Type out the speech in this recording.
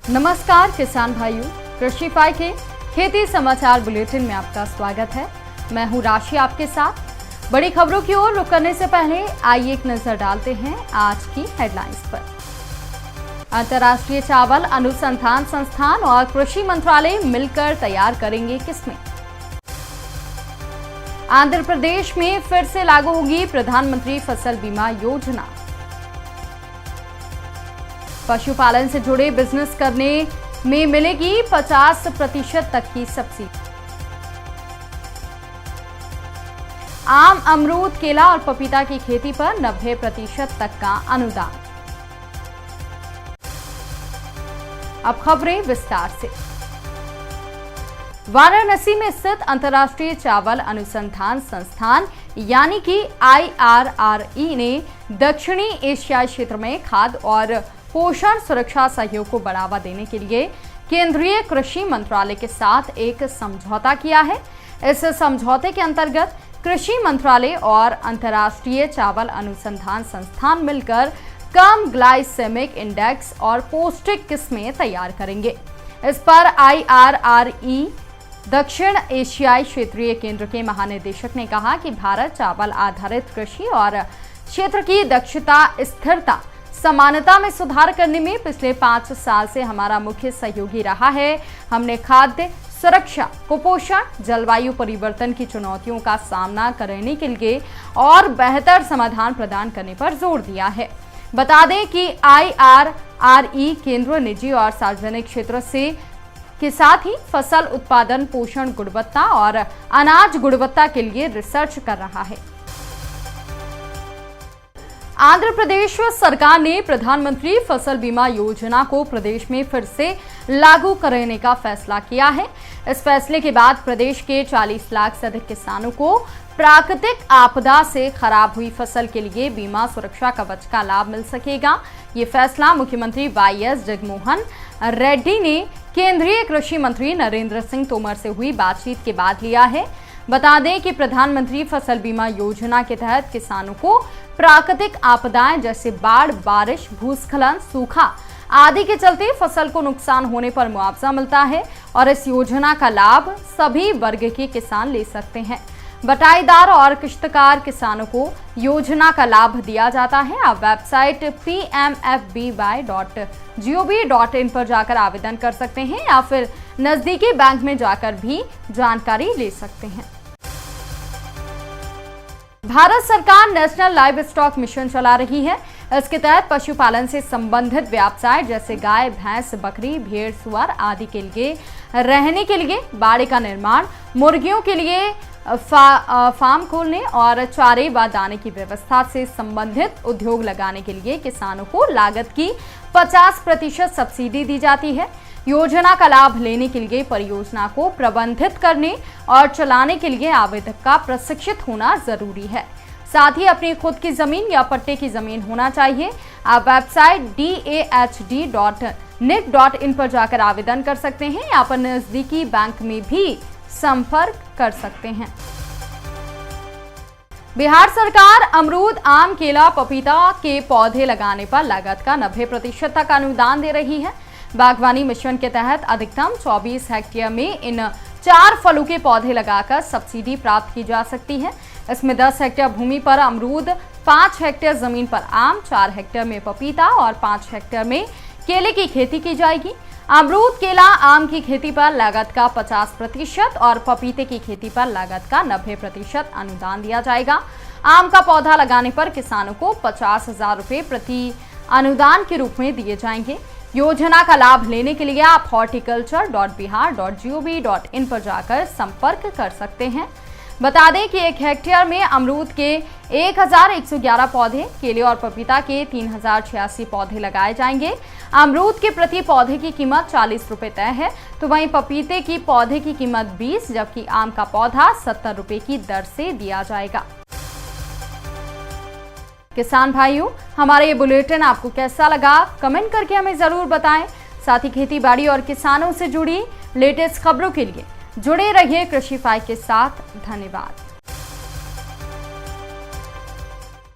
नमस्कार किसान भाइयों, कृषि फाई के खेती समाचार बुलेटिन में आपका स्वागत है। मैं हूं राशि आपके साथ। बड़ी खबरों की ओर रुक करने से पहले आइए एक नजर डालते हैं आज की हेडलाइंस पर। अंतर्राष्ट्रीय चावल अनुसंधान संस्थान और कृषि मंत्रालय मिलकर तैयार करेंगे किस्में। आंध्र प्रदेश में फिर से लागू होगी प्रधानमंत्री फसल बीमा योजना। पशुपालन से जुड़े बिजनेस करने में मिलेगी 50% तक की सब्सिडी। आम, अमरूद, केला और पपीता की खेती पर 90% तक का अनुदान। अब खबरें विस्तार से। वाराणसी में स्थित अंतर्राष्ट्रीय चावल अनुसंधान संस्थान यानी कि IRRE ने दक्षिणी एशियाई क्षेत्र में खाद्य और पोषण सुरक्षा सहयोग को बढ़ावा देने के लिए केंद्रीय कृषि मंत्रालय के साथ एक समझौता किया है। इस समझौते के अंतर्गत कृषि मंत्रालय और अंतर्राष्ट्रीय चावल अनुसंधान संस्थान मिलकर कम ग्लाइसेमिक इंडेक्स और पौष्टिक किस्में तैयार करेंगे। इस पर IRRE दक्षिण एशियाई क्षेत्रीय केंद्र के महानिदेशक ने कहा कि भारत चावल आधारित कृषि और क्षेत्र की दक्षता, स्थिरता, समानता में सुधार करने में पिछले 5 साल से हमारा मुख्य सहयोगी रहा है। हमने खाद्य सुरक्षा, कुपोषण, जलवायु परिवर्तन की चुनौतियों का सामना करने के लिए और बेहतर समाधान प्रदान करने पर जोर दिया है। बता दें कि IRRE केंद्र, निजी और सार्वजनिक क्षेत्र से के साथ ही फसल उत्पादन, पोषण, गुणवत्ता और अनाज गुणवत्ता के लिए रिसर्च कर रहा है। आंध्र प्रदेश सरकार ने प्रधानमंत्री फसल बीमा योजना को प्रदेश में फिर से लागू करने का फैसला किया है। इस फैसले के बाद प्रदेश के 40 लाख से अधिक किसानों को प्राकृतिक आपदा से खराब हुई फसल के लिए बीमा सुरक्षा कवच का लाभ मिल सकेगा। ये फैसला मुख्यमंत्री YS जगनमोहन रेड्डी ने केंद्रीय कृषि मंत्री नरेंद्र सिंह तोमर से हुई बातचीत के बाद लिया है। बता दें कि प्रधानमंत्री फसल बीमा योजना के तहत किसानों को प्राकृतिक आपदाएं जैसे बाढ़, बारिश, भूस्खलन, सूखा आदि के चलते फसल को नुकसान होने पर मुआवजा मिलता है और इस योजना का लाभ सभी वर्ग के किसान ले सकते हैं। बटाईदार और किश्तकार किसानों को योजना का लाभ दिया जाता है। आप वेबसाइट pmfby.gov.in पर जाकर आवेदन कर सकते हैं या फिर नजदीकी बैंक में जाकर भी जानकारी ले सकते हैं। भारत सरकार नेशनल लाइव स्टॉक मिशन चला रही है। इसके तहत पशुपालन से संबंधित व्यवसाय जैसे गाय, भैंस, बकरी, भेड़, सुअर आदि के लिए रहने के लिए बाड़े का निर्माण, मुर्गियों के लिए फार्म खोलने और चारे व दाने की व्यवस्था से संबंधित उद्योग लगाने के लिए किसानों को लागत की 50% सब्सिडी दी जाती है। योजना का लाभ लेने के लिए परियोजना को प्रबंधित करने और चलाने के लिए आवेदक का प्रशिक्षित होना जरूरी है। साथ ही अपनी खुद की जमीन या पट्टे की जमीन होना चाहिए। आप वेबसाइट dahd.nic.in पर जाकर आवेदन कर सकते हैं या पर नजदीकी बैंक में भी संपर्क कर सकते हैं। बिहार सरकार अमरूद, आम, केला, पपीता के पौधे लगाने पर लागत का 90% तक अनुदान दे रही है। बागवानी मिशन के तहत अधिकतम 24 हेक्टेयर में इन 4 फलों के पौधे लगाकर सब्सिडी प्राप्त की जा सकती है। इसमें 10 हेक्टेयर भूमि पर अमरूद, 5 हेक्टेयर जमीन पर आम, 4 हेक्टेयर में पपीता और 5 हेक्टेयर में केले की खेती की जाएगी। अमरूद, केला, आम की खेती पर लागत का 50% और पपीते की खेती पर लागत का 90% अनुदान दिया जाएगा। आम का पौधा लगाने पर किसानों को 50,000 रुपये प्रति अनुदान के रूप में दिए जाएंगे। योजना का लाभ लेने के लिए आप horticulture.bihar.gov.in पर जाकर संपर्क कर सकते हैं। बता दें कि 1 हेक्टेयर में अमरूद के 1111 पौधे, केले और पपीता के 3086 पौधे लगाए जाएंगे। अमरूद के प्रति पौधे की कीमत 40 रुपये तय है, तो वहीं पपीते की पौधे की कीमत 20, जबकि आम का पौधा 70 रुपये की दर से दिया जाएगा। किसान भाइयों, हमारा ये बुलेटिन आपको कैसा लगा कमेंट करके हमें जरूर बताएं। साथ ही खेती बाड़ी और किसानों से जुड़ी लेटेस्ट खबरों के लिए जुड़े रहिए कृषि फाई के साथ। धन्यवाद।